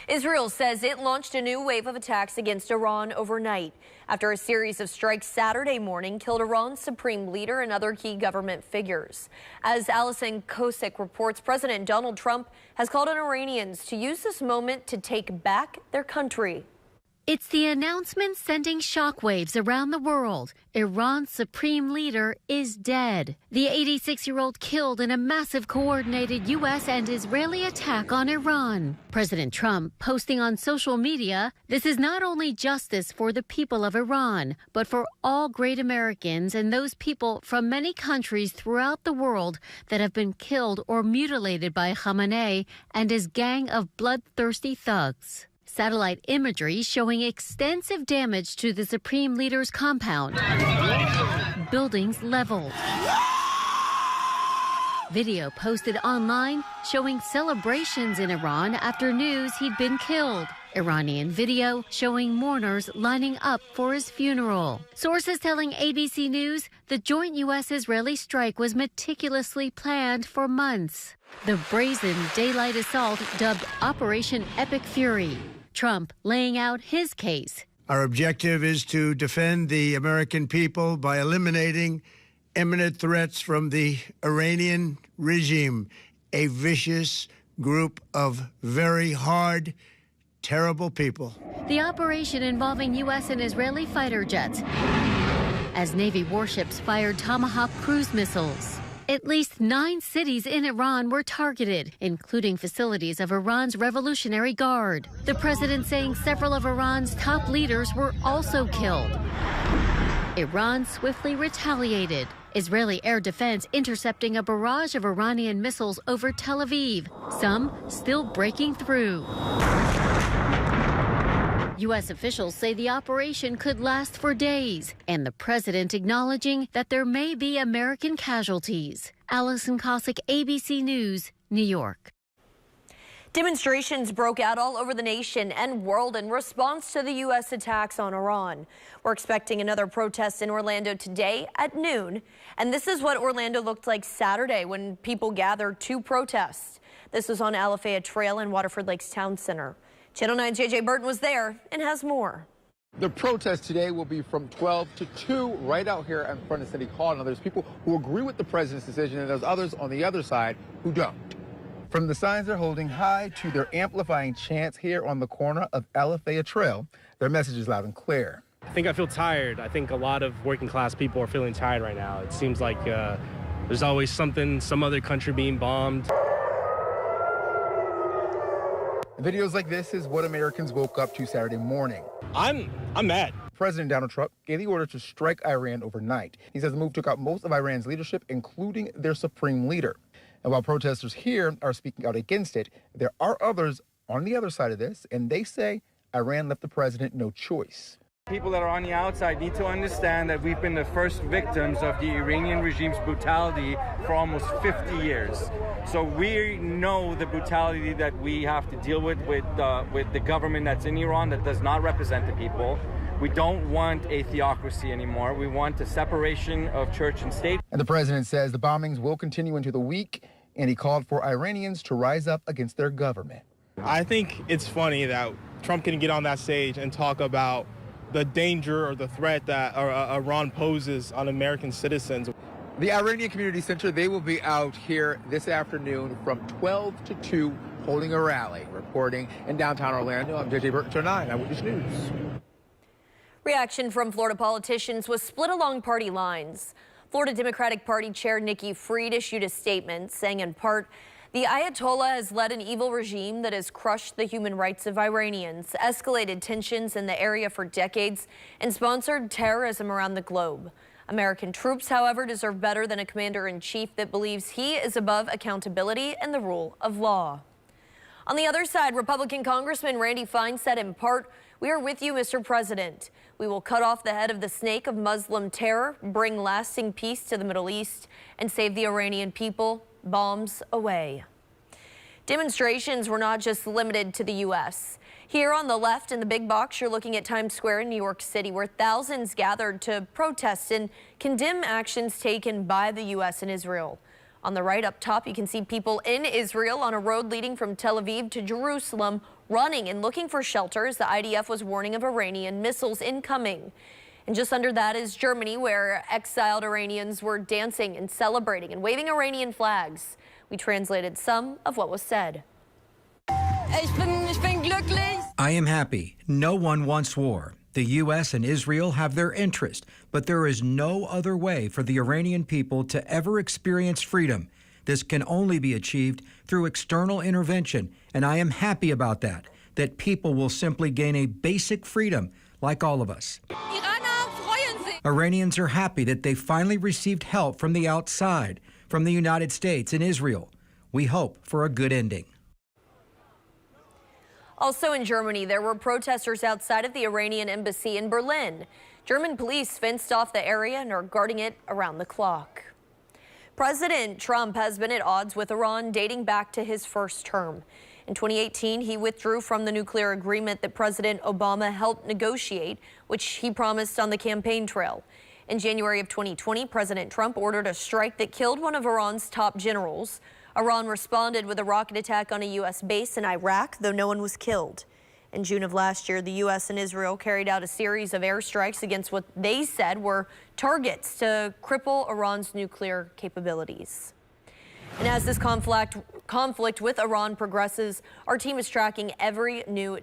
Israel says it launched a new wave of attacks against Iran overnight after a series of strikes Saturday morning killed Iran's supreme leader and other key government figures. As Alison Kosik reports, President Donald Trump has called on Iranians to use this moment to take back their country. It's the announcement sending shockwaves around the world. Iran's supreme leader is dead. The 86-year-old killed in a massive coordinated U.S. and Israeli attack on Iran. President Trump posting on social media, "This is not only justice for the people of Iran, but for all great Americans and those people from many countries throughout the world that have been killed or mutilated by Khamenei and his gang of bloodthirsty thugs." Satellite imagery showing extensive damage to the supreme leader's compound. Buildings leveled. Video posted online showing celebrations in Iran after news he'd been killed. Iranian video showing mourners lining up for his funeral. Sources telling ABC News the joint U.S. Israeli strike was meticulously planned for months. The brazen daylight assault dubbed Operation Epic Fury. Trump laying out his case. Our objective is to defend the American people by eliminating imminent threats from the Iranian regime, a vicious group of very hard, terrible people. The operation involving U.S. and Israeli fighter jets as Navy warships fired Tomahawk cruise missiles. At least 9 cities in Iran were targeted, including facilities of Iran's Revolutionary Guard. The president saying several of Iran's top leaders were also killed. Iran swiftly retaliated. Israeli air defense intercepting a barrage of Iranian missiles over Tel Aviv, some still breaking through. U.S. officials say the operation could last for days, and the president acknowledging that there may be American casualties. Alison Kosik, ABC News, New York. Demonstrations broke out all over the nation and world in response to the U.S. attacks on Iran. We're expecting another protest in Orlando today at noon, and this is what Orlando looked like Saturday when people gathered to protest. This was on Alafaya Trail in Waterford Lakes Town Center. Channel 9's J.J. Burton was there and has more. The protest today will be from 12 to 2 right out here in front of City Hall. Now, there's people who agree with the president's decision, and there's others on the other side who don't. From the signs they're holding high to their amplifying chants here on the corner of Alafaya Trail, their message is loud and clear. I think I feel tired. I think a lot of working class people are feeling tired right now. It seems like there's always some other country being bombed. Videos like this is what Americans woke up to Saturday morning. I'm mad. President Donald Trump gave the order to strike Iran overnight. He says the move took out most of Iran's leadership, including their supreme leader. And while protesters here are speaking out against it, there are others on the other side of this, and they say Iran left the president no choice. People that are on the outside need to understand that we've been the first victims of the Iranian regime's brutality for almost 50 years. So we know the brutality that we have to deal with the government that's in Iran that does not represent the people. We don't want a theocracy anymore. We want a separation of church and state. And the president says the bombings will continue into the week, and he called for Iranians to rise up against their government. I think it's funny that Trump can get on that stage and talk about the danger or the threat that Iran poses on American citizens. The Iranian Community Center, they will be out here this afternoon from 12 to 2 holding a rally. Reporting in downtown Orlando, I'm J.J. Burton, Channel 9 Eyewitness News. Reaction from Florida politicians was split along party lines. Florida Democratic Party Chair Nikki Fried issued a statement saying in part, "The Ayatollah has led an evil regime that has crushed the human rights of Iranians, escalated tensions in the area for decades, and sponsored terrorism around the globe. American troops, however, deserve better than a commander-in-chief that believes he is above accountability and the rule of law." On the other side, Republican Congressman Randy Fine said in part, "We are with you, Mr. President. We will cut off the head of the snake of Muslim terror, bring lasting peace to the Middle East, and save the Iranian people. Bombs away." Demonstrations were not just limited to the U.S. Here on the left in the big box, you're looking at Times Square in New York City, where thousands gathered to protest and condemn actions taken by the U.S. and Israel. On the right up top, you can see people in Israel on a road leading from Tel Aviv to Jerusalem running and looking for shelter as the IDF was warning of Iranian missiles incoming. And just under that is Germany, where exiled Iranians were dancing and celebrating and waving Iranian flags. We translated some of what was said. I am happy. No one wants war. The U.S. and Israel have their interest, but there is no other way for the Iranian people to ever experience freedom. This can only be achieved through external intervention, and I am happy about that people will simply gain a basic freedom like all of us. Iranians are happy that they finally received help from the outside, from the United States and Israel. We hope for a good ending. Also in Germany, there were protesters outside of the Iranian embassy in Berlin. German police fenced off the area and are guarding it around the clock. President Trump has been at odds with Iran dating back to his first term. In 2018, he withdrew from the nuclear agreement that President Obama helped negotiate, which he promised on the campaign trail. In January of 2020, President Trump ordered a strike that killed one of Iran's top generals. Iran responded with a rocket attack on a U.S. base in Iraq, though no one was killed. In June of last year, the U.S. and Israel carried out a series of airstrikes against what they said were targets to cripple Iran's nuclear capabilities. And as this conflict with Iran progresses, our team is tracking every new